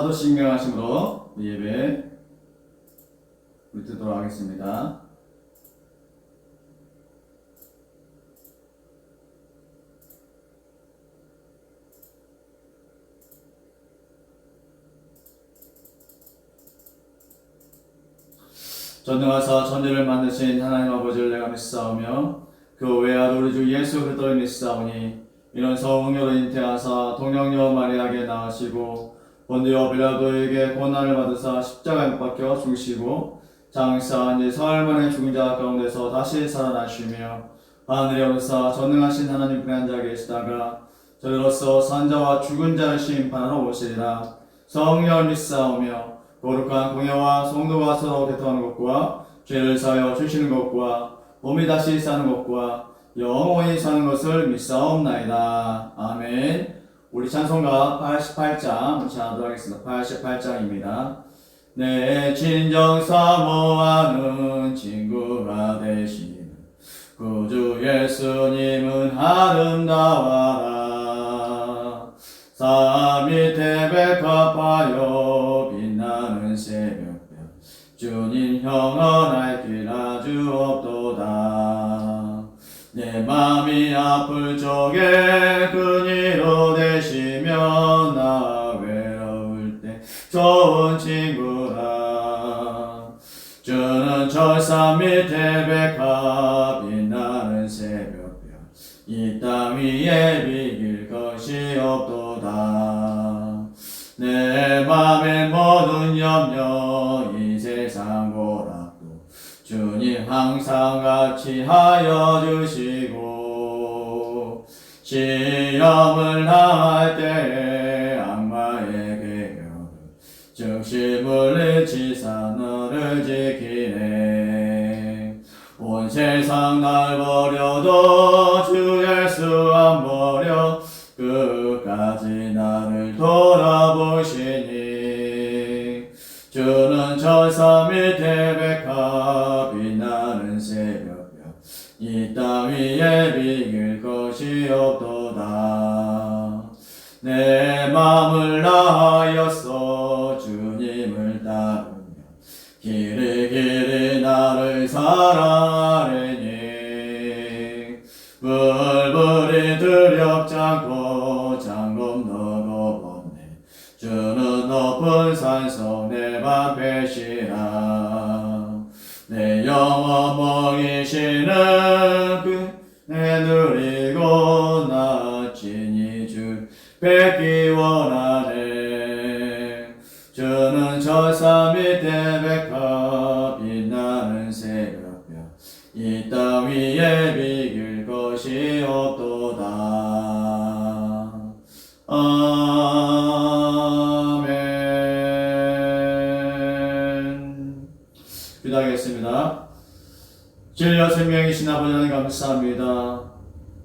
서로씩 명하심으로 예배 우리 듣도록 하겠습니다. 전능하사 천지를 만드신 하나님 아버지를 내가 믿사오며 그 외아들 우리 주 예수 그리스도를 믿사오니 이는 성령으로 잉태하사 동정녀 마리아에게 낳으시고 본디오 빌라도에게 고난을 받으사 십자가에 못 박혀 죽으시고 장사한 지 사흘 만에 죽은 자 가운데서 다시 살아나시며 하늘에 오르사 전능하신 하나님 분의 앉아 계시다가 저리로서 산자와 죽은 자를 심판하러 오시리라. 성령을 믿사오며 거룩한 공예와 성도가 서로 교통하는 것과 죄를 사하여 주시는 것과 몸이 다시 사는 것과 영원히 사는 것을 믿사옵나이다. 아멘. 우리 찬송가 88장 하도록 하겠습니다. 88장입니다. 내 진정 사모하는 친구가 되시는 구주 예수님은 아름다워라. 산 밑에 백합하여 빛나는 새벽별 주님 영원할 길 아주 없도다. 내 맘이 아플 적에 그니로 되시며 나 외로울 때 좋은 친구라. 주는 철산 밑에 백합 빛나는 새벽별 이 땅 위에 비길 것이 없도다. 내 맘의 모든 염려 이 세상 고락도 주님 항상 같이 하여 주시고 시험을 당할 때 악마의 계략을 즉시 물리치사 너를 지키네. 온 세상 날 버려도 주 예수 안 버려 끝까지 나를 돌아보시니. 주는 천사 밑에 백합 빛나는 새벽별 이 땅 위에 비길 것이 없도다. 내 맘을 다하였어 주님을 따르며 길이 나를 사랑하리니. 불불이 두렵지 않고 장검 너거웠네. 주는 높은 산속 내 방패시라. 내 영혼 먹이시는 그내 누리고 나 친히 줄 뵙기 원하네. 주는 천사 밑에 백합 빛나는 새벽별 이 땅 위에 비길 것이 없도다. 아멘. 기도하겠습니다. 진리와 생명이신 아버지 하나님 감사합니다.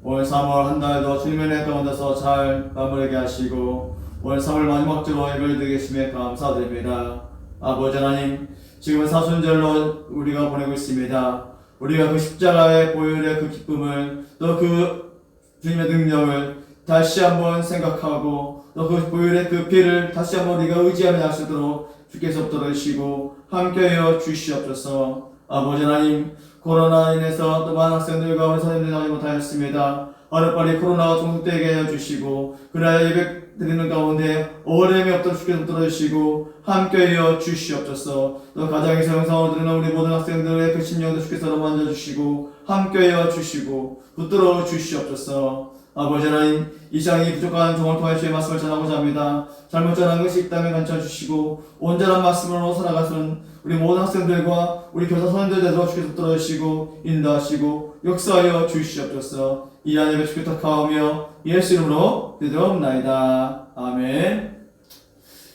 오늘 3월 한 달도 주님의 은혜 가운데서 잘 마무리하게 하시고 오늘 3월 마지막 주로 예배를 드리게 하심에 감사드립니다. 아버지 하나님, 지금은 사순절로 우리가 보내고 있습니다. 우리가 그 십자가의 보혈의 그 기쁨을 또 그 주님의 능력을 다시 한번 생각하고 또 그 보혈의 그 피를 다시 한번 우리가 의지하며 나서도록 주께서 들어주시고 함께하여 주시옵소서. 아버지 하나님, 코로나 인해서 또 많은 학생들과 우리 선생님들이 나오지 못하였습니다. 하루빨리 코로나가 종식되게 해주시고 그래야 예배 드리는 가운데 어려움이 없도록 주께서 들어주시고 함께하여 주시옵소서. 또 가정에서 영상으로 드리는 우리 모든 학생들의 그 심령도 주께서 만져주시고 함께하여 주시고 붙들어 주시옵소서. 아버지 하나님, 이 시간이 부족한 종을 통해 주의 말씀을 전하고자 합니다. 잘못 전한 것이 있다면 간청해주시고 온전한 말씀으로 살아가서는 우리 모든 학생들과 우리 교사 선생님들 되도록 주께서 붙들어주시고 인도하시고 역사하여 주시옵소서. 이 한 예배 주께 부탁하오며 예수 이름으로 기도하옵나이다. 아멘.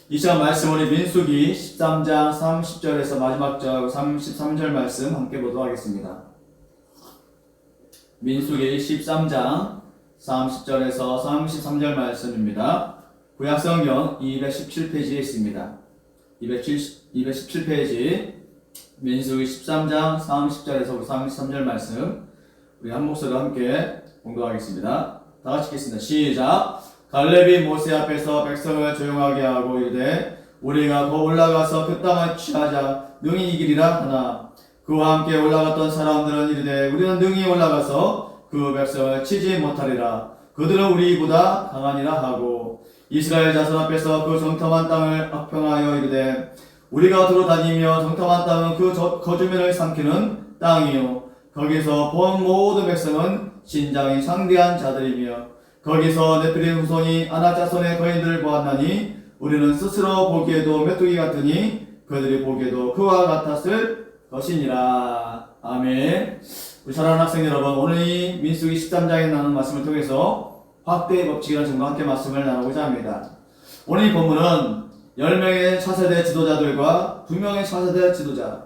이 시간 말씀 우리 민수기 13장 30절에서 마지막 절 33절 말씀 함께 보도록 하겠습니다. 민수기 13장 30절에서 33절 말씀입니다. 구약성경 217페이지에 있습니다. 217페이지 민수기 13장 30절에서 33절 말씀 우리 한 목소리로 함께 공독하겠습니다. 다 같이 읽겠습니다. 시작. 갈렙이 모세 앞에서 백성을 조용하게 하고 이르되 우리가 거 올라가서 그 땅을 취하자 능히 이기리라 하나 그와 함께 올라갔던 사람들은 이르되 우리는 능히 올라가서 그 백성을 치지 못하리라 그들은 우리보다 강하니라 하고 이스라엘 자손 앞에서 그 정탐한 땅을 악평하여 이르되 우리가 돌아다니며 정탐한 땅은 그 거주민을 삼키는 땅이요 거기서 본 모든 백성은 신장이 상대한 자들이며 거기서 네피림 후손이 아낙 자손의 거인들을 보았나니 우리는 스스로 보기에도 메뚜기 같으니 그들이 보기에도 그와 같았을 것이니라. 아멘. 우리 사랑하는 학생 여러분, 오늘 이 민수기 13장에 나오는 말씀을 통해서 확대의 법칙이라는 제목과 함께 말씀을 나누고자 합니다. 오늘 이 본문은 10명의 차세대 지도자들과 2명의 차세대 지도자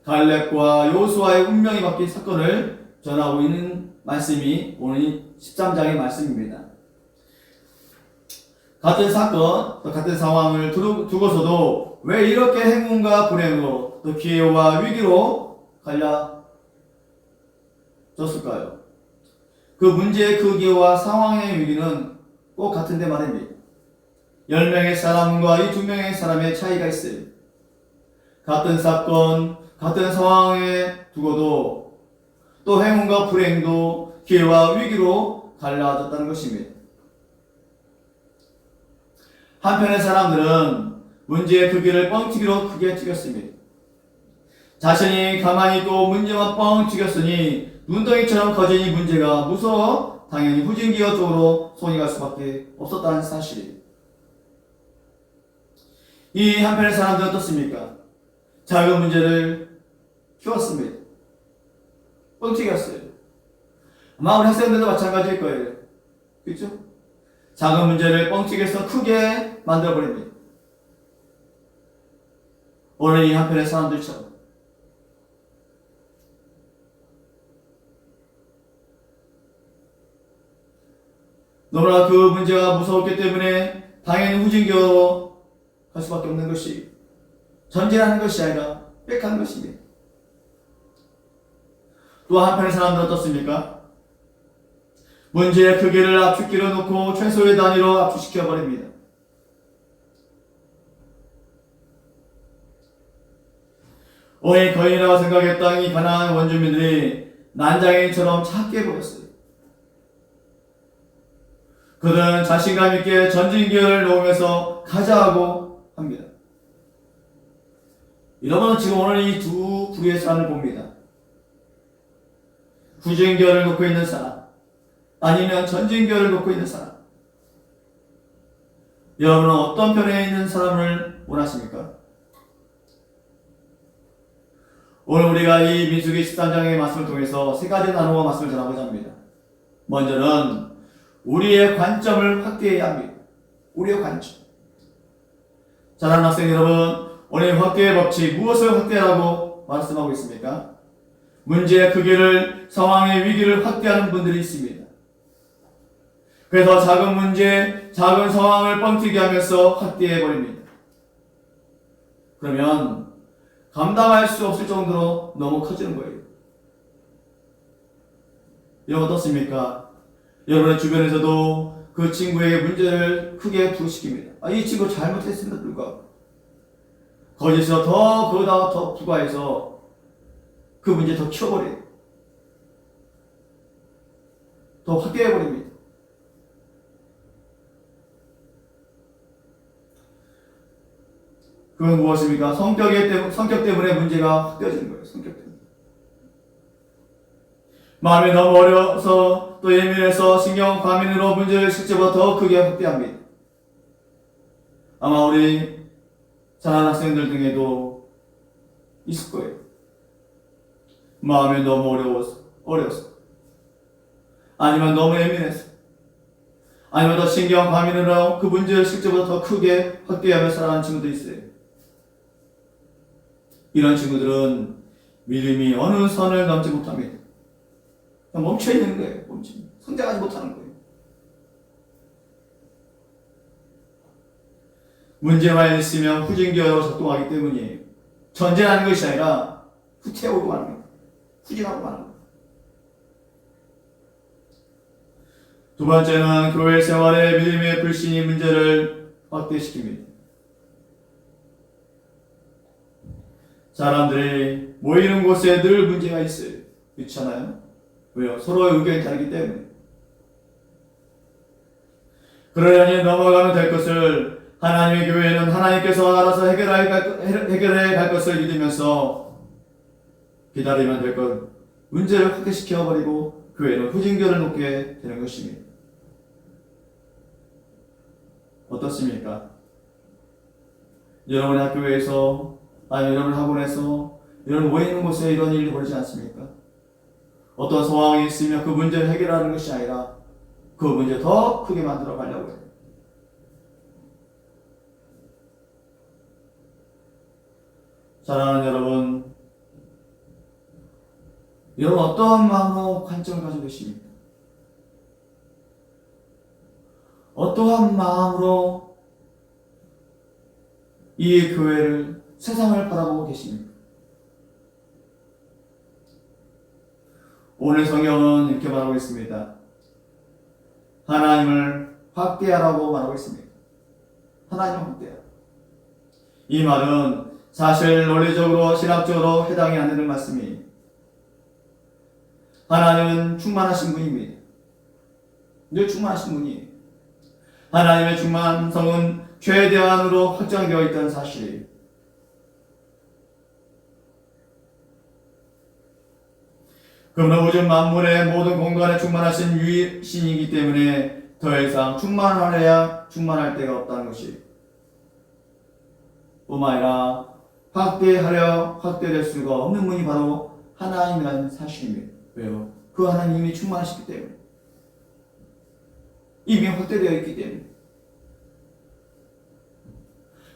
갈렙과 요수아의 운명이 바뀐 사건을 전하고 있는 말씀이 오늘 13장의 말씀입니다. 같은 사건, 또 같은 상황을 두고서도 왜 이렇게 행운과 불행으로 또 기회와 위기로 갈라졌을까요? 그 문제의 크기와 상황의 위기는 꼭 같은데 말입니다. 10명의 사람과 이 2명의 사람의 차이가 있어요. 같은 사건, 같은 상황에 두고도 또 행운과 불행도 기회와 위기로 갈라졌다는 것입니다. 한편의 사람들은 문제의 크기를 뻥튀기로 크게 튀겼습니다. 자신이 가만히 있고 문제만 뻥 튀겼으니 눈덩이처럼 커진 이 문제가 무서워 당연히 후진기어 쪽으로 손이 갈 수밖에 없었다는 사실이에요. 이 한편의 사람들은 어떻습니까? 작은 문제를 키웠습니다. 뻥튀겼어요. 아마 우리 학생들도 마찬가지일 거예요. 그렇죠? 작은 문제를 뻥튀기해서 크게 만들어버립니다. 오늘 이 한편의 사람들처럼 너무나 그 문제가 무서웠기 때문에 당연히 후진교로 갈 수밖에 없는 것이 전진하는 것이 아니라 빽하는 것입니다. 또 한편의 사람들은 어떻습니까? 문제의 크기를 압축기로 놓고 최소의 단위로 압축시켜버립니다. 오해 거인이라고 생각했던 이 가나안 원주민들이 난장애인처럼 작게 보였어요. 그들은 자신감 있게 전진기어를 놓으면서 가자고 합니다. 여러분은 지금 오늘 이 두 부류의 사람을 봅니다. 후진기어를 놓고 있는 사람, 아니면 전진기어를 놓고 있는 사람. 여러분은 어떤 편에 있는 사람을 원하십니까? 오늘 우리가 이 민수기 13장의 말씀을 통해서 세 가지 나누어 말씀을 전하고자 합니다. 먼저는 우리의 관점을 확대해야 합니다. 우리의 관점. 사랑하는 학생 여러분, 오늘 확대의 법칙, 무엇을 확대하라고 말씀하고 있습니까? 문제의 크기를, 상황의 위기를 확대하는 분들이 있습니다. 그래서 작은 문제, 작은 상황을 뻥튀기 하면서 확대해버립니다. 그러면 감당할 수 없을 정도로 너무 커지는 거예요. 여러분 어떻습니까? 여러분의 주변에서도 그 친구에게 문제를 크게 부르시킵니다. 이 친구 잘못했음에도 불구하고 거기서 거기다가 더 부과해서 그 문제 더 키워버려요. 더 확대해버립니다. 그건 무엇입니까? 성격 때문에 문제가 확대해지는 거예요. 성격 때문에. 마음이 너무 어려워서 또 예민해서 신경 과민으로 문제를 실제보다 더 크게 확대합니다. 아마 우리 자란 학생들 중에도 있을 거예요. 마음이 너무 어려워서 아니면 너무 예민해서 아니면 더 신경 과민으로 그 문제를 실제보다 더 크게 확대하며 살아가는 친구도 있어요. 이런 친구들은 믿음이 어느 선을 넘지 못합니다. 멈춰있는 거예요. 성장하지 못하는 거예요. 문제만 있으면 후진기어로 작동하기 때문이에요. 전진하는 것이 아니라 후퇴하고 마는 거예요. 후진하고 마는 거예요. 두 번째는 교회 생활의 믿음의 불신이 문제를 확대시킵니다. 사람들이 모이는 곳에 늘 문제가 있어요. 그렇잖아요? 왜요? 서로의 의견이 다르기 때문에. 그러려니 넘어가면 될 것을 하나님의 교회는 하나님께서 알아서 해결해 갈 것을 믿으면서 기다리면 될 것, 문제를 확대시켜버리고 교회는 후진결을 놓게 되는 것입니다. 어떻습니까? 여러분의 학교에서, 아니면 여러분 학원에서, 여러분 모이는 곳에 이런 일이 벌어지지 않습니까? 어떤 상황이 있으면 그 문제를 해결하는 것이 아니라 그 문제 더 크게 만들어 가려고 해요. 사랑하는 여러분, 여러분 어떠한 마음으로 관점을 가지고 계십니까? 어떠한 마음으로 이 교회를, 세상을 바라보고 계십니까? 오늘 성경은 이렇게 말하고 있습니다. 하나님을 확대하라고 말하고 있습니다. 하나님을 확대하라. 이 말은 사실 논리적으로 신학적으로 해당이 안 되는 말씀이에요. 하나님은 충만하신 분입니다. 늘 충만하신 분이에요. 하나님의 충만성은 최대한으로 확장되어 있다는 사실이에요. 그러므로 우주 만물의 모든 공간에 충만하신 유일신이기 때문에 더 이상 충만하여야 충만할 데가 없다는 것이 뿐만 아니라 확대하려 확대될 수가 없는 분이 바로 하나님이라는 사실입니다. 왜요? 그 하나님이 충만하시기 때문에, 이미 확대되어 있기 때문에,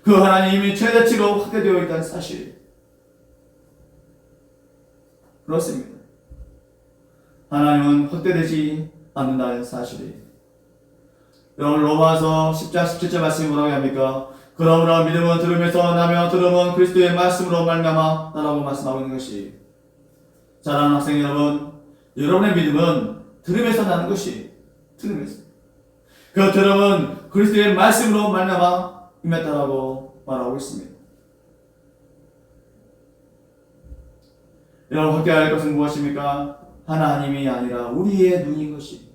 그 하나님이 최대치로 확대되어 있다는 사실. 그렇습니다. 하나님은 확대되지 않는다는 사실이에요. 여러분 로마서 10장 17절 말씀이 뭐라고 합니까? 그러므로 믿음은 들음에서 나며 들음은 그리스도의 말씀으로 말미암아 라고 말씀하고 있는 것이, 사랑하는 학생 여러분, 여러분의 믿음은 들음에서 나는 것이, 들음에서, 그 들음은 그리스도의 말씀으로 말미암아 임했다라고 말하고 있습니다. 여러분 확대할 것은 무엇입니까? 하나님이 아니라 우리의 눈인 것이,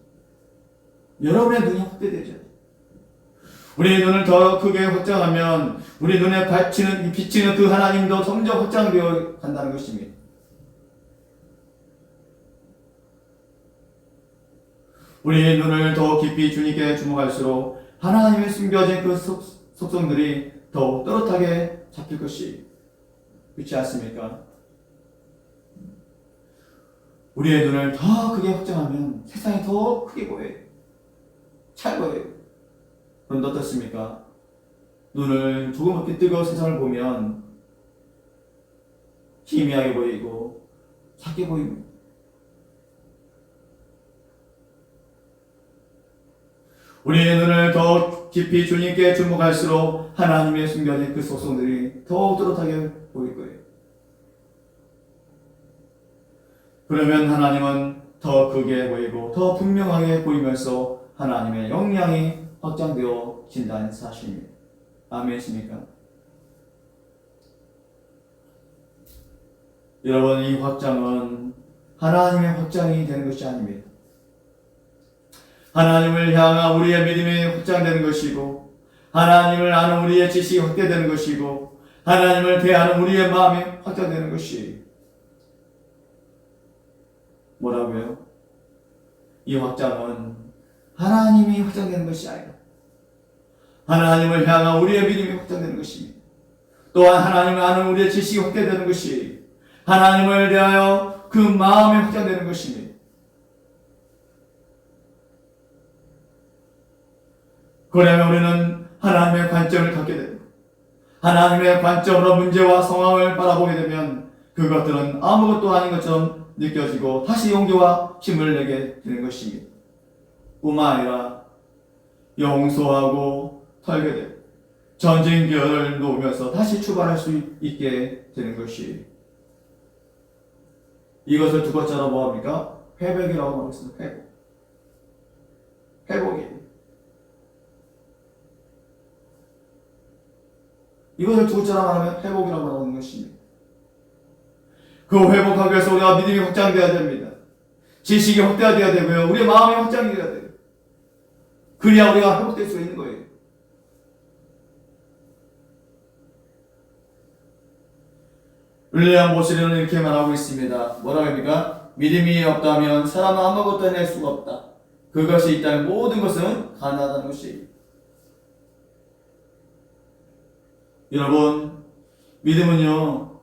여러분의 눈이 확대되죠. 우리의 눈을 더 크게 확장하면 우리 눈에 비치는 그 하나님도 점점 확장되어 간다는 것입니다. 우리의 눈을 더 깊이 주님께 주목할수록 하나님의 숨겨진 그 속성들이 더욱 또렷하게 잡힐 것이, 그렇지 않습니까? 우리의 눈을 더 크게 확장하면 세상이 더 크게 보여요. 잘 보여요. 그런데 어떻습니까? 눈을 조그맣게 뜨고 세상을 보면 희미하게 보이고 작게 보입니다. 우리의 눈을 더 깊이 주님께 주목할수록 하나님의 숨겨진 그 속성들이 더욱 또렷하게 보일 거예요. 그러면 하나님은 더 크게 보이고 더 분명하게 보이면서 하나님의 영향이 확장되어진다는 사실입니다. 아멘이십니까? 여러분, 이 확장은 하나님의 확장이 되는 것이 아닙니다. 하나님을 향한 우리의 믿음이 확장되는 것이고, 하나님을 아는 우리의 지식이 확대되는 것이고, 하나님을 대하는 우리의 마음이 확장되는 것이, 뭐라고요? 이 확장은 하나님이 확장되는 것이 아니라 하나님을 향한 우리의 믿음이 확장되는 것입니다. 또한 하나님을 아는 우리의 지식이 확대되는 것이 하나님을 대하여 그 마음이 확장되는 것입니다. 그러면 우리는 하나님의 관점을 갖게 됩니다. 하나님의 관점으로 문제와 상황을 바라보게 되면 그것들은 아무것도 아닌 것처럼 느껴지고 다시 용기와 힘을 내게 되는 것입니다. 뿐만 아니라 용서하고 털게 되고 전쟁기를 놓으면서 다시 출발할 수 있게 되는 것이, 이것을 두 번째로 뭐합니까? 회복이라고 말하고 있습니다. 회복이. 이것을 두 번째로 말하면 회복이라고 말하는 것입니다. 그 회복하기 위해서 우리가 믿음이 확장되어야 됩니다. 지식이 확대되어야 되고요. 우리의 마음이 확장되어야 돼요. 그래야 우리가 회복될 수 있는 거예요. 윌리엄 모슬리는 이렇게 말하고 있습니다. 뭐라고 합니까? 믿음이 없다면 사람은 아무것도 해낼 수가 없다. 그것이 있다면 모든 것은 가능하다는 것이에요. 여러분, 믿음은요,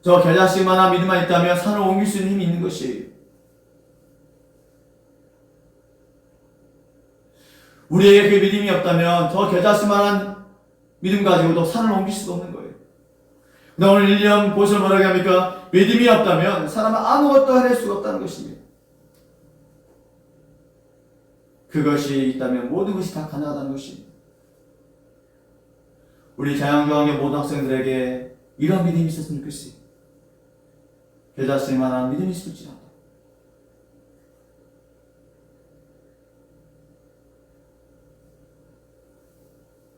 저 겨자씨만한 믿음만 있다면 산을 옮길 수 있는 힘이 있는 것이에요. 우리에게 그 믿음이 없다면 저 겨자씨만한 믿음 가지고도 산을 옮길 수도 없는 거예요. 근데 오늘 윌리엄 보슬 뭐라고 합니까? 믿음이 없다면 사람은 아무것도 해낼 수가 없다는 것입니다. 그것이 있다면 모든 것이 다 가능하다는 것입니다. 우리 자양중앙교 모든 학생들에게 이런 믿음이 있었으면 좋겠어요. 겨자씨만한 믿음이 있을지라도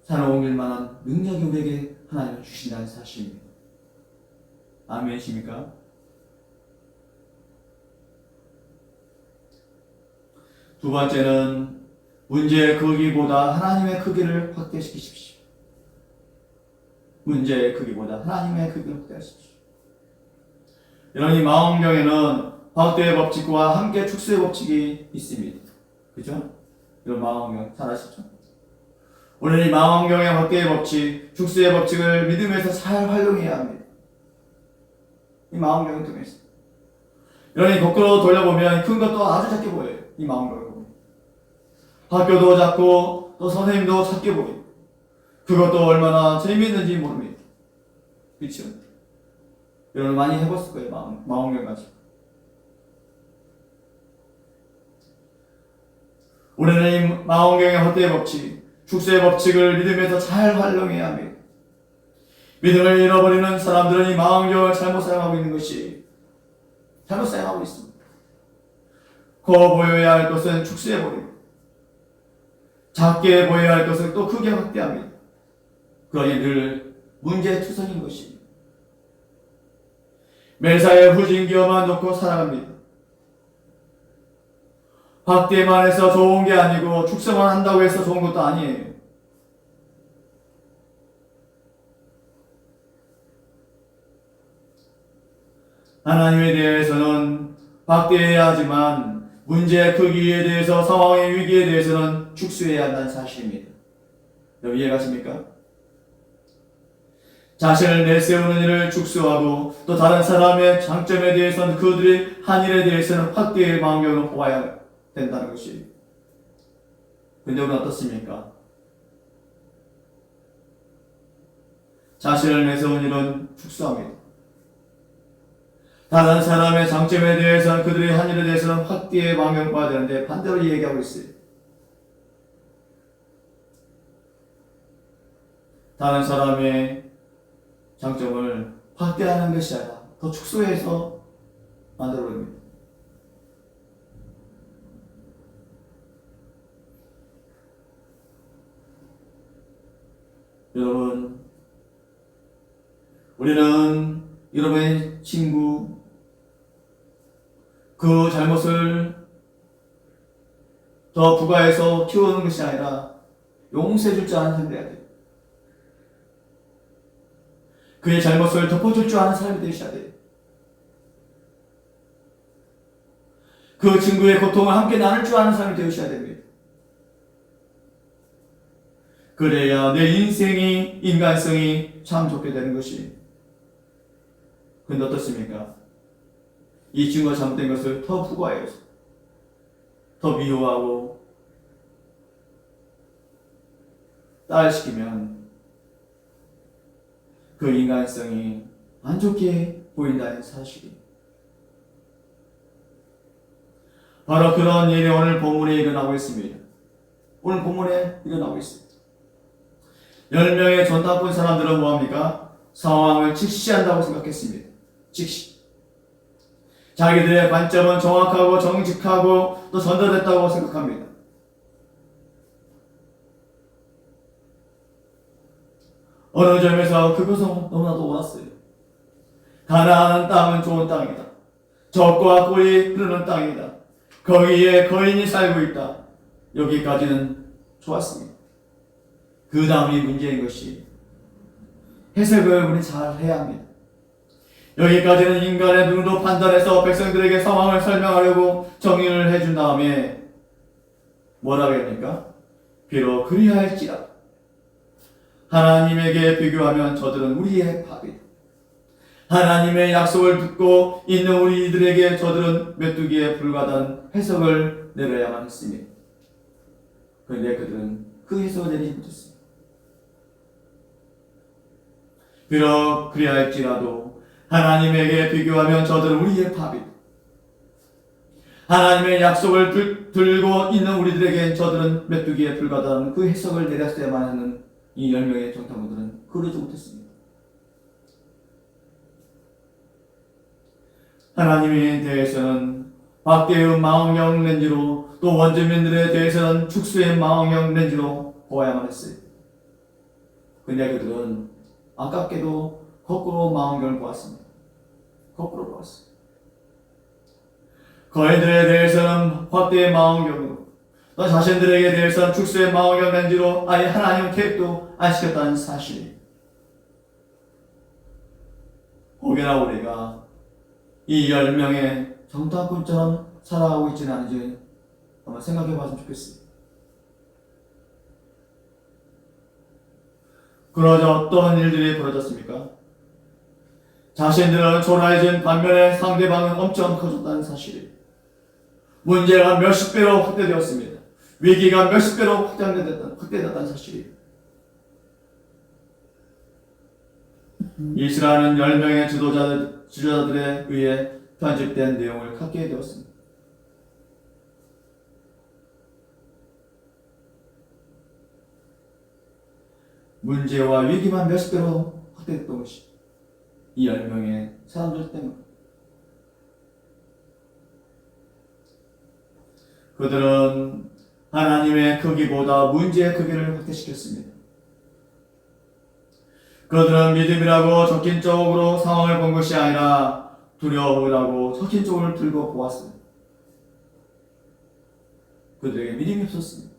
산을 옮길 만한 능력이 우리에게 하나님을 주신다는 사실입니다. 아멘이십니까? 두 번째는 문제의 크기보다 하나님의 크기를 확대시키십시오. 문제의 크기보다 하나님의 크기를 확대하십시오. 여러분, 이 망원경에는 확대의 법칙과 함께 축소의 법칙이 있습니다. 그죠? 이런 망원경 잘 아시죠? 오늘 이 망원경의 확대의 법칙, 축소의 법칙을 믿음에서 잘 활용해야 합니다. 이 망원경을 통해서. 여러분이 거꾸로 돌려보면 큰 것도 아주 작게 보여요. 이 망원경을 보면. 학교도 작고 또 선생님도 작게 보여요. 그것도 얼마나 재미있는지 모릅니다. 그렇죠? 여러분 많이 해봤을 거예요. 망원경 가지고. 우리는 이 망원경의 확대의 법칙, 축소의 법칙을 믿음에서 잘 활용해야 합니다. 믿음을 잃어버리는 사람들은 이 망원경을 잘못 사용하고 있는 것이 잘못 사용하고 있습니다. 커 보여야 할 것은 축소해버리고 작게 보여야 할 것을 또 크게 확대합니다. 그러니 늘 문제투성인 것입니다. 매사에 후진기어만 놓고 살아갑니다. 확대만 해서 좋은 게 아니고 축소만 한다고 해서 좋은 것도 아니에요. 하나님에 대해서는 확대해야 하지만 문제의 크기에 대해서 상황의 위기에 대해서는 축소해야 한다는 사실입니다. 여러분 이해가십니까? 자신을 내세우는 일을 축소하고 또 다른 사람의 장점에 대해서는 그들의 한 일에 대해서는 확대의 망경으로 보아야 된다는 것이. 근데 우리는 어떻습니까? 자신을 내세우는 일은 축소합니다. 다른 사람의 장점에 대해서는 그들의 한 일에 대해서는 확대의 망경을 봐야 되는데 반대로 얘기하고 있어요. 다른 사람의 장점을 확대하는 것이 아니라 더 축소해서 만들어버립니다. 여러분, 우리는 여러분의 친구, 그 잘못을 더 부과해서 키우는 것이 아니라 용서해줄 줄 아는 사람이 되어야 돼요. 그의 잘못을 덮어줄 줄 아는 사람이 되셔야 돼요. 그 친구의 고통을 함께 나눌 줄 아는 사람이 되셔야 됩니다. 그래야 내 인생이, 인간성이 참 좋게 되는 것이. 근데 어떻습니까? 이 친구가 잘못된 것을 더 부과해서 더 미워하고 따라시키면 그 인간성이 안 좋게 보인다는 사실이. 바로 그런 일이 오늘 본문에 일어나고 있습니다. 오늘 본문에 일어나고 있습니다. 10명의 전당권 사람들은 뭐합니까? 상황을 직시한다고 생각했습니다. 직시. 자기들의 관점은 정확하고 정직하고 또 전달됐다고 생각합니다. 어느 점에서 그것은 너무나도 옳았어요. 가나안 땅은 좋은 땅이다. 젖과 꿀이 흐르는 땅이다. 거기에 거인이 살고 있다. 여기까지는 좋았습니다. 그 다음이 문제인 것이 해석을 우리 잘 해야 합니다. 여기까지는 인간의 눈으로 판단해서 백성들에게 상황을 설명하려고 정리를 해준 다음에 뭐라고 합니까? 비록 그리할지라 하나님에게 비교하면 저들은 우리의 밥이다. 하나님의 약속을 듣고 있는 우리들에게 저들은 메뚜기에 불과한 해석을 내려야만 했습니다. 그런데 그들은 그 해석을 내리지 못했습니다. 비록 그리할지라도 하나님에게 비교하면 저들은 우리의 밥이다. 하나님의 약속을 들고 있는 우리들에게 저들은 메뚜기에 불과한 그 해석을 내렸어야만 하는 이 10명의 정탐꾼들은 그러지 못했습니다. 하나님에 대해서는 박대의 망원경 렌즈로 또 원주민들에 대해서는 축소의 망원경 렌즈로 보아야만 했어요. 근데 그들은 아깝게도 거꾸로 망원경을 보았습니다. 거꾸로 보았어요. 거인들에 대해서는 확대의 망원경으로 또 자신들에게 대해서는 축소의 망원경 렌즈로 아예 하나님의 계획도 안 시켰다는 사실이에요. 혹여나 우리가 이 10명의 정탐꾼처럼 살아가고 있지는 않은지 한번 생각해 봤으면 좋겠어요. 그러자 어떤 일들이 벌어졌습니까? 자신들은 초라해진 반면에 상대방은 엄청 커졌다는 사실이에요. 문제가 몇십 배로 확대되었습니다. 위기가 몇십 배로 확대됐다는 사실이에요. 이스라엘은 10명의 지도자들에 의해 편집된 내용을 갖게 되었습니다. 문제와 위기만 몇십 배로 확대됐던 것이 이 10명의 사람들 때문에 그들은 하나님의 크기보다 문제의 크기를 확대시켰습니다. 그들은 믿음이라고 적힌 쪽으로 상황을 본 것이 아니라 두려움이라고 적힌 쪽을 들고 보았습니다. 그들에게 믿음이 없었습니다.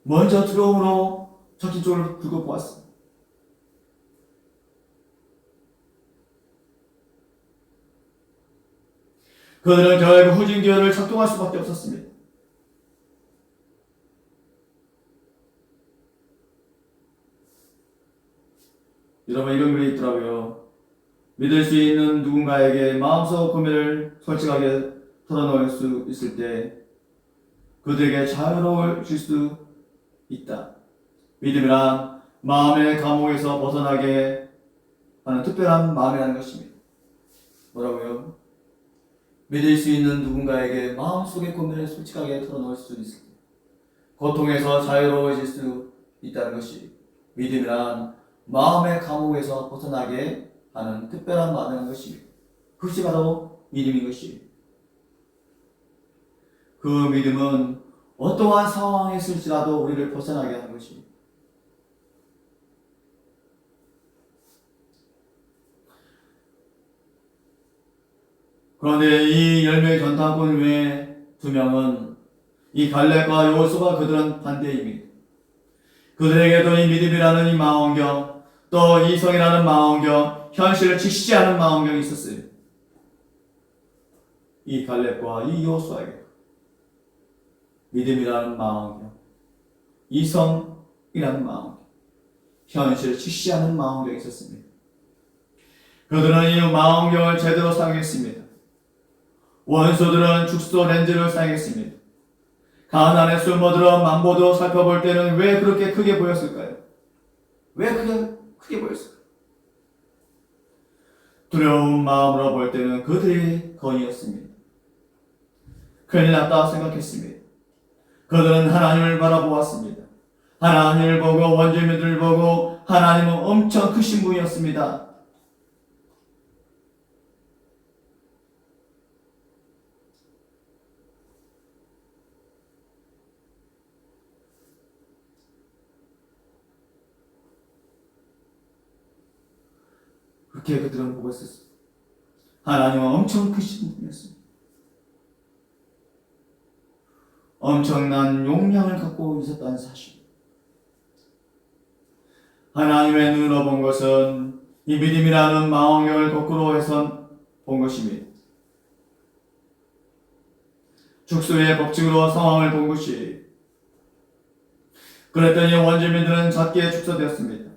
먼저 두려움으로 적힌 쪽을 들고 보았습니다. 그들은 결국 후진기어를 작동할 수밖에 없었습니다. 여러분 이런 글이 있더라고요. 믿을 수 있는 누군가에게 마음속 고민을 솔직하게 털어놓을 수 있을 때 그들에게 자유로워질 수 있다. 믿음이란 마음의 감옥에서 벗어나게 하는 특별한 마음이라는 것입니다. 뭐라고요? 믿을 수 있는 누군가에게 마음속의 고민을 솔직하게 털어놓을 수 있을 때 고통에서 자유로워질 수 있다는 것이 믿음이란 마음의 감옥에서 벗어나게 하는 특별한 마음이라는 것입니다. 그것이 바로 믿음인 것입니다. 그 믿음은 어떠한 상황에 있을지라도 우리를 벗어나게 하는 것입니다. 그런데 이 10명의 전탐꾼 외에 2명은 이 갈렙과 여호수아 그들은 반대입니다. 그들에게도 이 믿음이라는 이 망원경 또 이성이라는 망원경 현실을 직시하는 망원경이 있었어요. 이 갈렙과 이 여호수아에게 믿음이라는 망원경 이성이라는 망원경 현실을 직시하는 망원경이 있었습니다. 그들은 이 망원경을 제대로 사용했습니다. 원수들은 축소 렌즈를 사용했습니다. 가나안에 숨어들어 만보도 살펴볼 때는 왜 그렇게 크게 보였을까요? 왜 크게 보였을까요? 두려운 마음으로 볼 때는 그들이 거인이었습니다. 큰일 났다 생각했습니다. 그들은 하나님을 바라보았습니다. 하나님을 보고 원주민들을 보고 하나님은 엄청 크신 분이었습니다. 작게 그들은 보고 있었습니다. 하나님은 엄청 크신 분이었습니다. 엄청난 용량을 갖고 있었다는 사실. 하나님의 눈으로 본 것은 이 믿음이라는 망원경을 거꾸로 해서 본 것입니다. 축소의 법칙으로 상황을 본 것이. 그랬더니 원주민들은 작게 축소되었습니다.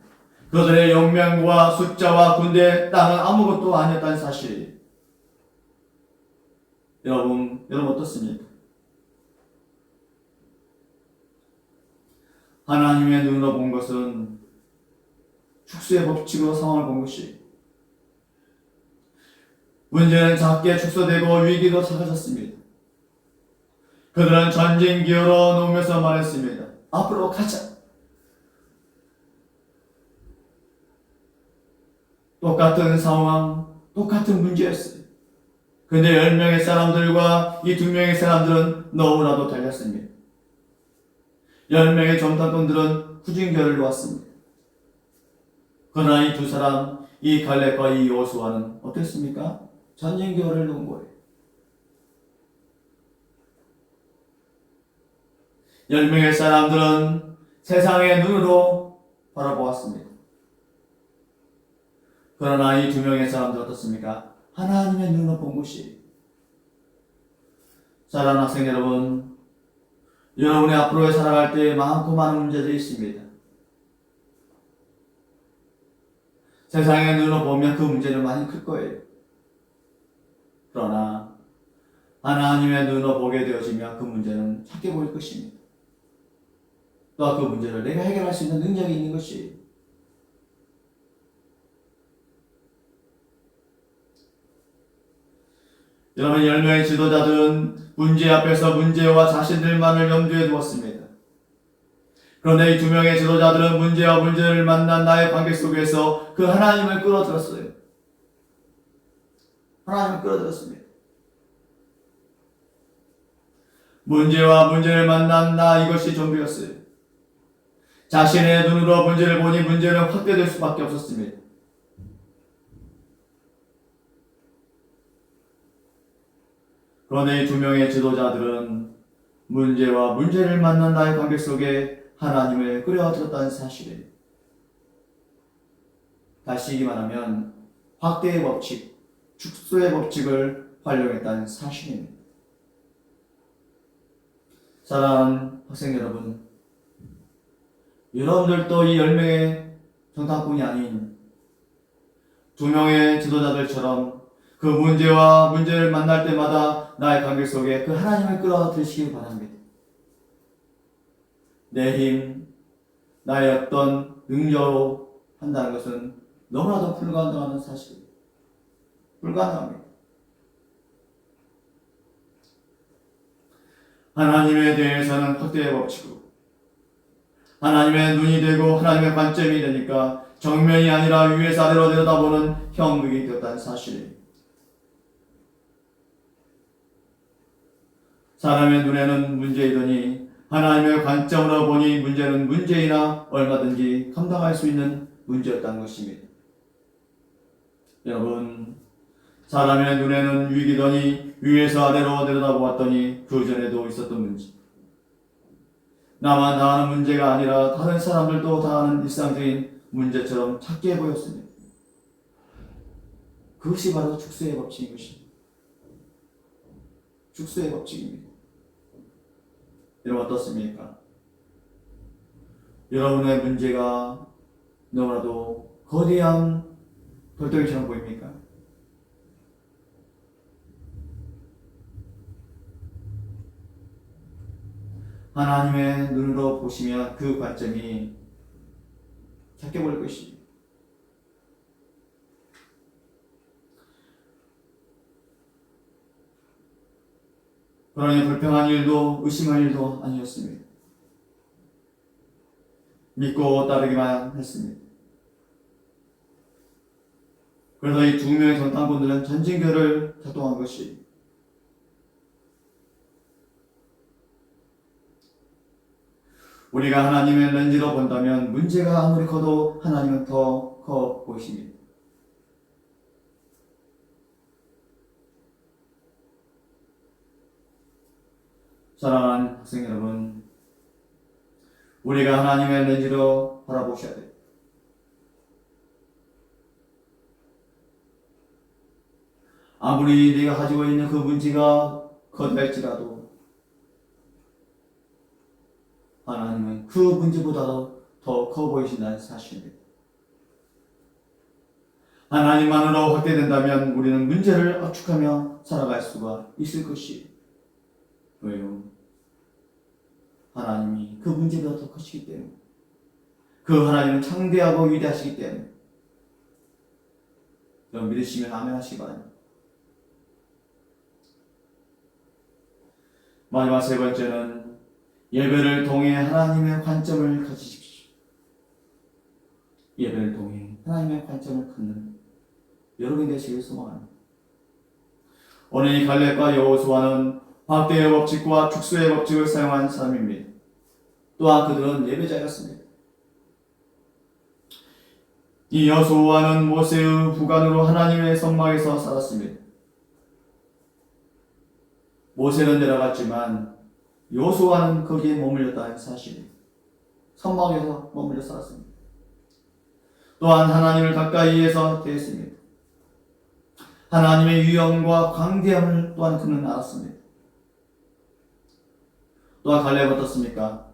그들의 용맹과 숫자와 군대, 땅은 아무것도 아니었다는 사실. 여러분 어떻습니까? 하나님의 눈으로 본 것은 축소의 법칙으로 상황을 본 것이. 문제는 작게 축소되고 위기도 작아졌습니다. 그들은 전진 기어로 놓으면서 말했습니다. 앞으로 가자. 똑같은 상황, 똑같은 문제였어요. 근데 10명의 사람들과 이 2명의 사람들은 너무나도 달랐습니다. 10명의 정탐꾼들은 후진결을 놓았습니다. 그러나 이 두 사람, 이 갈렙과 이 여호수아는 어땠습니까? 전진결을 놓은 거예요. 10명의 사람들은 세상의 눈으로 바라보았습니다. 그러나 이 2명의 사람들 어떻습니까? 하나님의 눈으로 본 것이. 사랑하는 학생 여러분, 여러분의 앞으로 살아갈 때 많고 많은 문제들이 있습니다. 세상의 눈으로 보면 그 문제는 많이 클 거예요. 그러나 하나님의 눈으로 보게 되어지면 그 문제는 작게 보일 것입니다. 또 그 문제를 내가 해결할 수 있는 능력이 있는 것이. 여러분 10명의 지도자들은 문제 앞에서 문제와 자신들만을 염두에 두었습니다. 그런데 이 2명의 지도자들은 문제와 문제를 만난 나의 관계 속에서 그 하나님을 끌어들였어요. 하나님을 끌어들였습니다. 문제와 문제를 만난 나, 이것이 전부였어요. 자신의 눈으로 문제를 보니 문제는 확대될 수밖에 없었습니다. 그런데 이 2명의 지도자들은 문제와 문제를 만난 나의 관계 속에 하나님을 끌어들였다는 사실이에요. 다시 말하면 확대의 법칙, 축소의 법칙을 활용했다는 사실입니다. 사랑하는 학생 여러분, 여러분들도 이 10명의 정탐꾼이 아닌 2명의 지도자들처럼 그 문제와 문제를 만날 때마다 나의 관계 속에 그 하나님을 끌어들이시길 바랍니다. 내 힘, 나의 어떤 능력으로 한다는 것은 너무나도 불가능한 사실입니다. 불가능합니다. 하나님에 대해서는 확대의 법칙으로 하나님의 눈이 되고 하나님의 관점이 되니까 정면이 아니라 위에서 아래로 내려다보는 형국이 되었다는 사실입니다. 사람의 눈에는 문제이더니 하나님의 관점으로 보니 문제는 문제이나 얼마든지 감당할 수 있는 문제였다는 것입니다. 여러분, 사람의 눈에는 위기더니 위에서 아래로 내려다보았더니 그 전에도 있었던 문제. 나만 다 아는 문제가 아니라 다른 사람들도 다 아는 일상적인 문제처럼 작게 보였습니다. 그것이 바로 축소의 법칙인 것입니다. 축소의 법칙입니다. 여러분 어떻습니까? 여러분의 문제가 너무나도 거대한 돌덩이처럼 보입니까? 하나님의 눈으로 보시면 그 관점이 작게 보일 것입니다. 그러니 불평한 일도 의심할 일도 아니었습니다. 믿고 따르기만 했습니다. 그래서 이 2명의 전탐꾼들은 전진결을 작동한 것이 우리가 하나님의 렌즈로 본다면 문제가 아무리 커도 하나님은 더 커 보이십니다. 사랑하는 학생 여러분, 우리가 하나님의 렌즈로 바라보셔야 돼요. 아무리 네가 가지고 있는 그 문제가 거대할지라도 하나님은 그 문제보다도 더 커 보이신다는 사실입니다. 하나님만으로 확대된다면 우리는 문제를 압축하며 살아갈 수가 있을 것이에요. 왜요? 하나님이 그 문제보다 더 크시기 때문에, 그 하나님은 창대하고 위대하시기 때문에. 여러분 믿으시면 아멘 하시기 바랍니다. 마지막 세 번째는 예배를 통해 하나님의 관점을 가지십시오. 예배를 통해 하나님의 관점을 갖는 여러분이 되시길 소망합니다. 오늘 이 갈렙과 여호수아는 확대의 법칙과 축소의 법칙을 사용한 사람입니다. 또한 그들은 예배자였습니다. 이 여호수아는 모세의 후관으로 하나님의 성막에서 살았습니다. 모세는 내려갔지만 여호수아는 거기에 머물렀다는 사실입니다. 성막에서 머물러 살았습니다. 또한 하나님을 가까이에서 대했습니다. 하나님의 위엄과 광대함을 또한 그는 알았습니다. 또한 갈렙은 어떻습니까?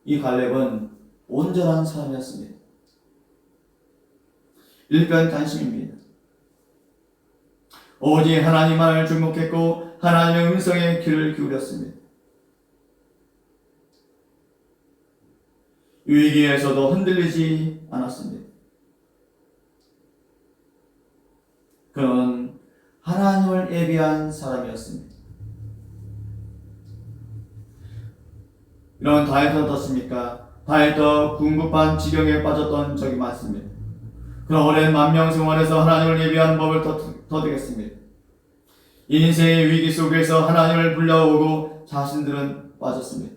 이 갈렙은 온전한 사람이었습니다. 일편단심입니다. 오직 하나님만을 주목했고 하나님의 음성에 귀를 기울였습니다. 위기에서도 흔들리지 않았습니다. 그는 하나님을 예비한 사람이었습니다. 이런 다윗은 어떻습니까? 다윗도 궁급한 지경에 빠졌던 적이 많습니다. 그런 오랜 만명 생활에서 하나님을 예비한 법을 터득했습니다. 인생의 위기 속에서 하나님을 불러오고 자신들은 빠졌습니다.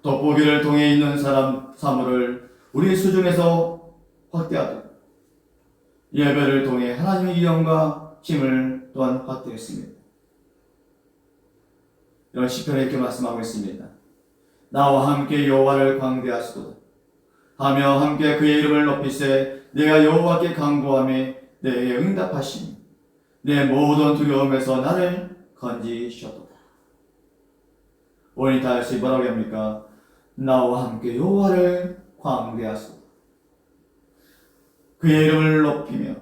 돋보기를 통해 있는 사람 사물을 우리 수준에서 확대하도록 예배를 통해 하나님의 위엄과 힘을 또한 확대했습니다. 이런 시편에 이렇게 말씀하고 있습니다. 나와 함께 여호와를 광대하시도다 하며 함께 그의 이름을 높이세 내가 여호와께 간구하며 내게 응답하시니 내 모든 두려움에서 나를 건지셨도다. 오늘 다시 뭐라고 합니까? 나와 함께 여호와를 광대하소서. 그의 이름을 높이며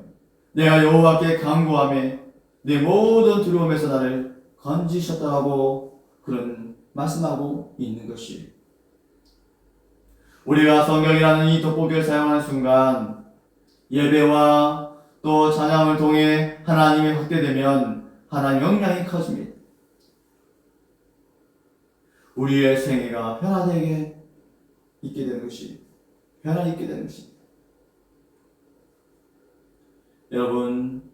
내가 여호와께 간구하며 내 모든 두려움에서 나를 건지셨다고 그런 말씀하고 있는 것이, 우리가 성경이라는 이 돋보기를 사용하는 순간 예배와 또 찬양을 통해 하나님이 확대되면 하나님의 영향이 커집니다. 우리의 생애가 변화되게 있게 되는 것이, 변화 있게 되는 것입니다. 여러분,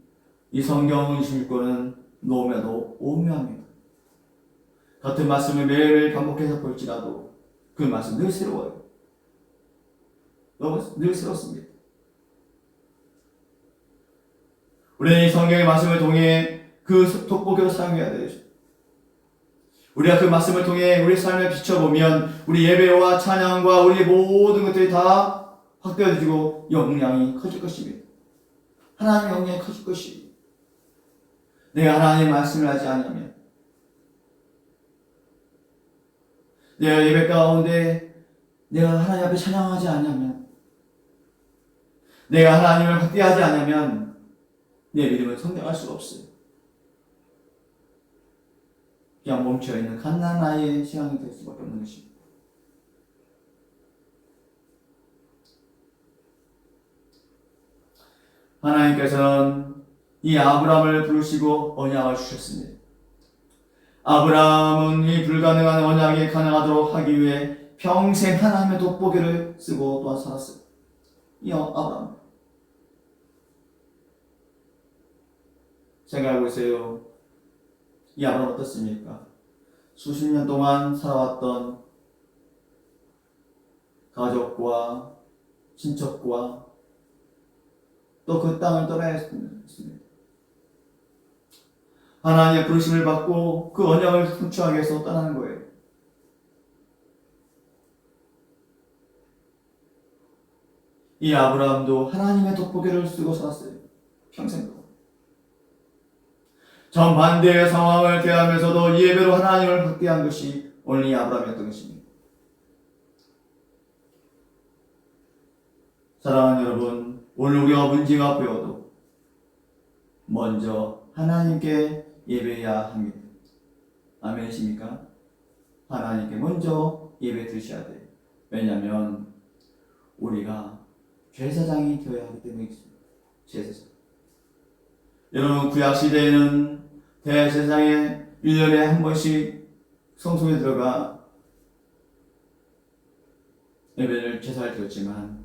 이 성경 26권은 너무나도 오묘합니다. 같은 말씀을 매일 반복해서 볼지라도 그 말씀 늘 새로워요. 너무 늘 새롭습니다. 우리는 이 성경의 말씀을 통해 그 돋보기로 사용해야 되죠. 우리가 그 말씀을 통해 우리 삶을 비춰보면 우리 예배와 찬양과 우리 모든 것들이 다 확대되어지고 영향이 커질 것입니다. 하나님의 영향이 커질 것입니다. 내가 하나님의 말씀을 하지 않으면, 내가 예배 가운데 내가 하나님 앞에 찬양하지 않으면, 내가 하나님을 확대하지 않으면 내 믿음을 성장할 수가 없어요. 그냥 멈춰있는 갓난 아이의 신앙이 될 수밖에 없는 것입니다. 하나님께서는 이 아브라함을 부르시고 언약을 주셨습니다. 아브라함은 이 불가능한 언약이 가능하도록 하기 위해 평생 하나님의 돋보기를 쓰고 또한 살았어요. 이 아브라함. 생각해보세요. 이 아브라함 어떻습니까? 수십 년 동안 살아왔던 가족과 친척과 또 그 땅을 떠나야 했습니다. 하나님의 부르심을 받고 그 언약을 성취하기 위해서 떠나는 거예요. 이 아브라함도 하나님의 돋보기를 쓰고 살았어요. 평생 동안. 정반대의 상황을 대하면서도 예배로 하나님을 받게 한 것이 오늘 이 아브라함이었던 것입니다. 사랑하는 여러분, 오늘 우리가 문제가 보여도 먼저 하나님께 예배해야 합니다. 아멘이십니까? 하나님께 먼저 예배 드셔야 돼요. 왜냐하면 우리가 제사장이 되어야 하기 때문에 있습니다. 제사장. 여러분, 구약시대에는 대제사장에 1년에 한 번씩 성소에 들어가 예배를 제사를 드렸지만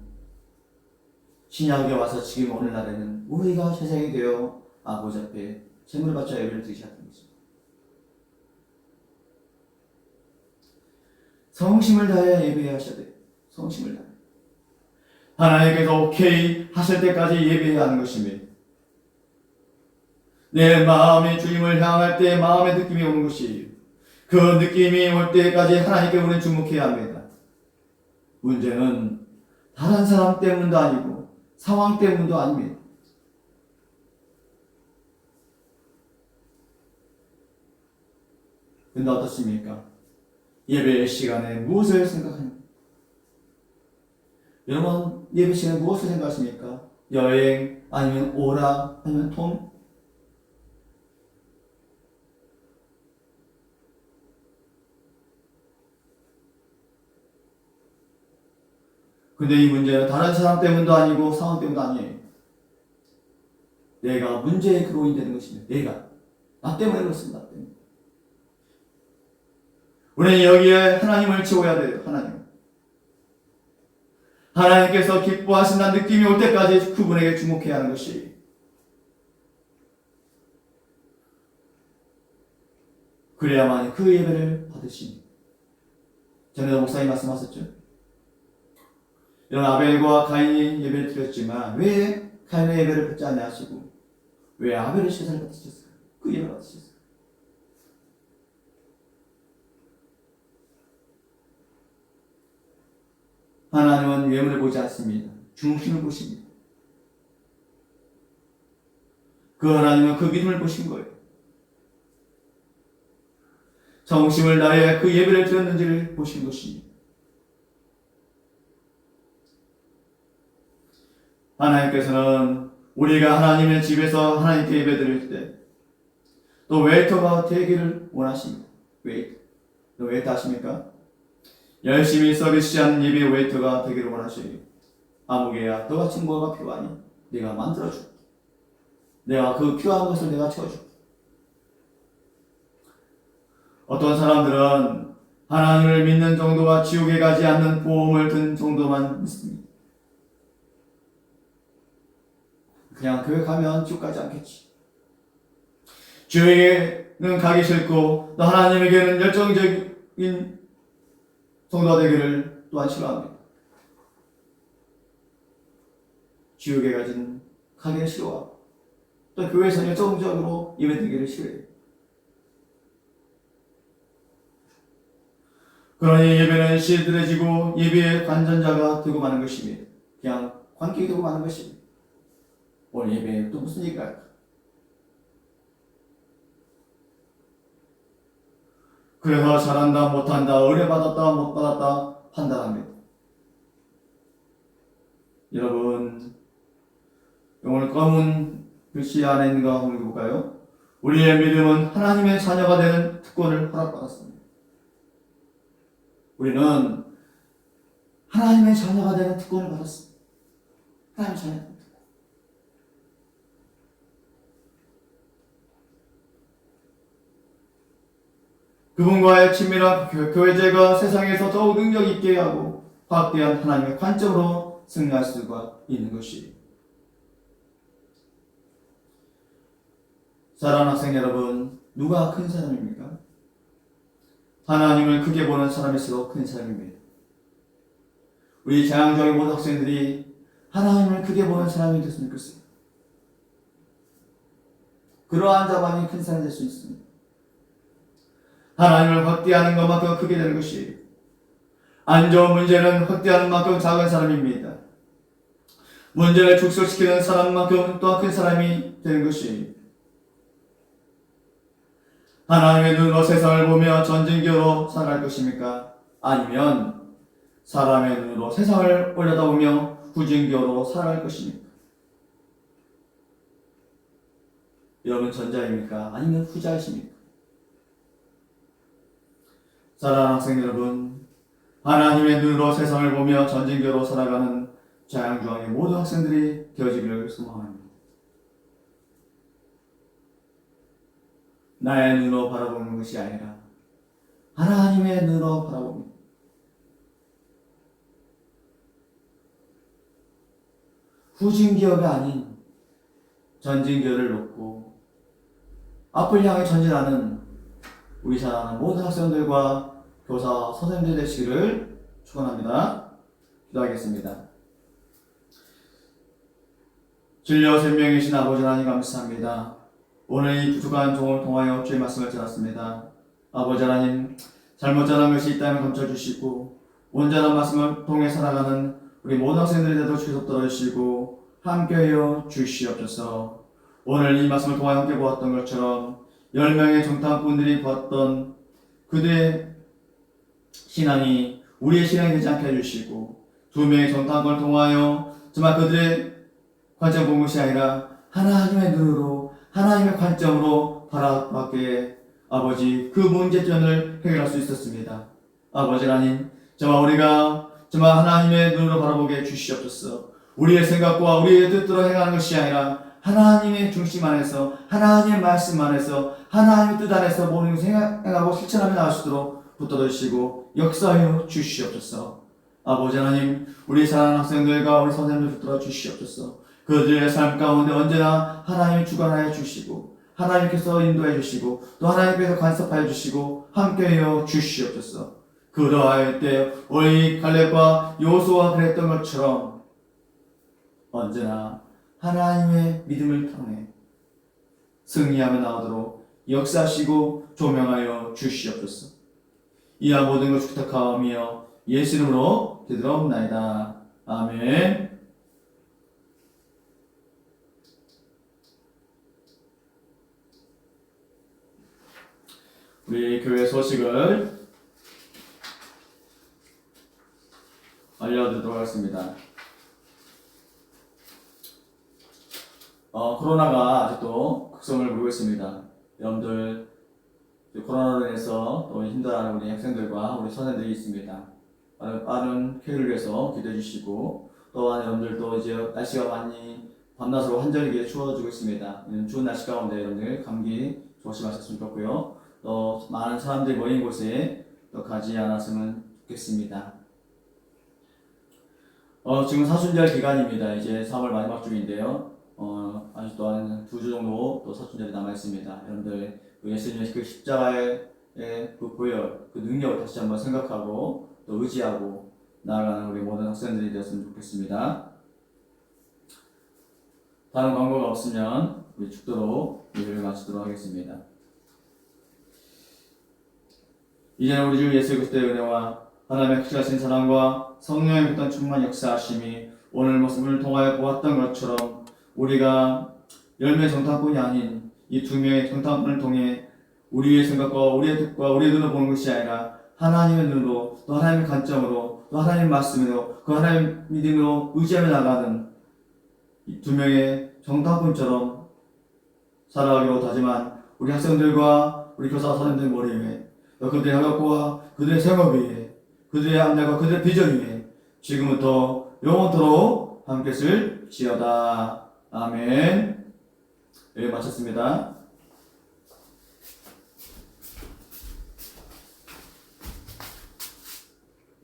신약에 와서 지금 오늘날에는 우리가 제사장이 되어 아버지 앞에 제물을 바쳐 예배를 드리셔야 하는 것입니다. 성심을 다해 예배하셔야 돼요. 성심을 다해. 하나님께서 오케이 하실 때까지 예배해야 하는 것입니다. 내 마음이 주님을 향할 때 마음의 느낌이 오는 것이에요. 그 느낌이 올 때까지 하나님께 우리는 주목해야 합니다. 문제는 다른 사람 때문도 아니고 상황 때문도 아닙니다. 근데 어떻습니까? 예배 시간에 무엇을 생각합니까? 여러분, 예배 시간에 무엇을 생각하십니까? 여행, 아니면 오락, 아니면 돈? 근데 이 문제는 다른 사람 때문도 아니고 상황 때문도 아니에요. 내가 문제의 근원이 되는 것입니다. 나 때문에 그렇습니다. 나 때문에. 우리는 여기에 하나님을 채워야 돼요. 하나님께서 기뻐하신다는 느낌이 올 때까지 그분에게 주목해야 하는 것이. 그래야만 그 예배를 받으십니다. 전에도 목사님 말씀하셨죠? 이런 아벨과 가인이 예배를 드렸지만 왜 가인의 예배를 받지 않으시고 왜 아벨의 제사를 받으셨어요? 그 예배를 받으셨어요. 하나님은 외모를 보지 않습니다. 중심을 보십니다. 그 하나님은 그 믿음을 보신 거예요. 정심을 다해 그 예배를 드렸는지를 보신 것입니다. 하나님께서는 우리가 하나님의 집에서 하나님께 예배 드릴 때 또 웨이터가 되기를 원하십니다. 웨이터 아십니까? 열심히 서비스하는 예배 웨이터가 되기를 원하셔요. 아무개야, 너같이 뭐가 필요하니? 내가 만들어줄게. 내가 그 필요한 것을 내가 채워줄게. 어떤 사람들은 하나님을 믿는 정도와 지옥에 가지 않는 보험을 든 정도만 믿습니다. 그냥 교회 가면 지옥 가지 않겠지. 교회에는 가기 싫고 또 하나님에게는 열정적인 성도가 되기를 또한 싫어합니다. 지옥에 가기는 싫어하고 또 교회에서 열정적으로 예배드리기를 싫어해요. 그러니 예배는 시들해지고 예배의 관전자가 되고 마는 것입니다. 그냥 관객이 되고 마는 것입니다. 오늘 예배에 또 무슨 얘기가 할까? 그래서 잘한다 못한다 의뢰받았다 못받았다 판단합니다. 여러분, 오늘 검은 글씨 안에 있는 거 한번 읽어볼까요? 우리의 믿음은 하나님의 자녀가 되는 특권을 허락받았습니다. 우리는 하나님의 자녀가 되는 특권을 받았습니다. 하나님의 자녀. 그분과의 친밀한 교제가 세상에서 더욱 능력 있게 하고 확대한 하나님의 관점으로 승리할 수가 있는 것이에요. 사랑하는 학생 여러분, 누가 큰 사람입니까? 하나님을 크게 보는 사람일수록 큰 사람입니다. 우리 재앙적인 모든 학생들이 하나님을 크게 보는 사람이 됐으면 좋겠습니다. 그러한 자만이 큰 사람이 될 수 있습니다. 하나님을 확대하는 것만큼 크게 되는 것이, 안 좋은 문제는 확대하는 만큼 작은 사람입니다. 문제를 축소시키는 사람만큼 또한 큰 사람이 되는 것이, 하나님의 눈으로 세상을 보며 전진기로 살아갈 것입니까? 아니면 사람의 눈으로 세상을 올려다보며 후진기로 살아갈 것입니까? 여러분 전자입니까? 아니면 후자이십니까? 사랑하는 학생 여러분, 하나님의 눈으로 세상을 보며 전진기로 살아가는 자양주항의 모든 학생들이 되어지기를 소망합니다. 나의 눈으로 바라보는 것이 아니라 하나님의 눈으로 바라봅니다. 후진기어가 아닌 전진기어를 놓고 앞을 향해 전진하는 우리 사랑하는 모든 학생들과 교사, 선생님들 되시기를 축원합니다. 기도하겠습니다. 진리와 생명이신 아버지 하나님 감사합니다. 오늘 이 부족한 종을 통하여 주의 말씀을 전했습니다. 아버지 하나님, 잘못 전한 것이 있다면 감춰주시고 온전한 말씀을 통해 살아가는 우리 모든 학생들에게도 계속 들어주시고 함께하여 주시옵소서. 오늘 이 말씀을 통하여 함께 보았던 것처럼 10명의 정탐꾼들이 보았던 그들의 신앙이 우리의 신앙이 되지 않게 해주시고 2명의 정탐꾼을 통하여 정말 그들의 관점 본 것이 아니라 하나님의 눈으로 하나님의 관점으로 바라봤기에 아버지 그 문제점을 해결할 수 있었습니다. 아버지 하나님, 정말 우리가 정말 하나님의 눈으로 바라보게 해주시옵소서. 우리의 생각과 우리의 뜻대로 행하는 것이 아니라 하나님의 중심 안에서 하나님의 말씀 안에서 하나님의 뜻 안에서 모든 것을 행하고 실천하며 나갈 수 있도록 붙들어 주시고 역사하여 주시옵소서. 아버지 하나님, 우리 사랑하는 학생들과 우리 선생님들 붙들어 주시옵소서. 그들의 삶 가운데 언제나 하나님이 주관하여 주시고 하나님께서 인도해 주시고 또 하나님께서 간섭하여 주시고 함께하여 주시옵소서. 그러할 때 우리 갈렙과 여호수아가 그랬던 것처럼 언제나 하나님의 믿음을 통해 승리하며 나오도록 역사하시고 조명하여 주시옵소서. 이와 모든 것을 부탁하오며 예수 이름으로 기도하옵나이다. 아멘. 우리 교회 소식을 알려드리도록 하겠습니다. 코로나가 아직도 극성을 부리고 있습니다. 여러분들 코로나로 인해서 또 힘들어하는 우리 학생들과 우리 선생들이 있습니다. 빠른 쾌유를 위해서 기도해 주시고 또한 여러분들도 이제 날씨가 많이 밤낮으로 한절기에 추워지고 있습니다. 추운 날씨 가운데 여러분들 감기 조심하셨으면 좋겠고요. 또 많은 사람들이 모인 곳에 또 가지 않았으면 좋겠습니다. 지금 사순절 기간입니다. 이제 3월 마지막 주인데요. 아직도 한 2주 정도 또 사순절이 남아 있습니다. 여러분들 예수님의 그 십자가의 그 보혈, 그 능력을 다시 한번 생각하고 또 의지하고 나아가는 우리 모든 학생들이 되었으면 좋겠습니다. 다른 광고가 없으면 우리 축도로 예배를 마치도록 하겠습니다. 이제는 우리 주 예수 그리스도의 은혜와 하나님의 크신 사랑과 성령의 극단 충만 역사하심이 오늘 모습을 통하여 보았던 것처럼 우리가 10명의 정탐꾼이 아닌 이 2명의 정탐꾼을 통해 우리의 생각과 우리의 뜻과 우리의 눈으로 보는 것이 아니라 하나님의 눈으로 또 하나님의 관점으로 또 하나님의 말씀으로 그 하나님의 믿음으로 의지하며 나가는 이 2명의 정탐꾼처럼 살아가기로 다짐한 우리 학생들과 우리 교사 선생님들 머리 위에 또 그들의 학업과 그들의 생업 위에 그들의 암약과 그들의 비전 위에 지금부터 영원토록 함께 쓸지어다. 아멘. 네, 마쳤습니다.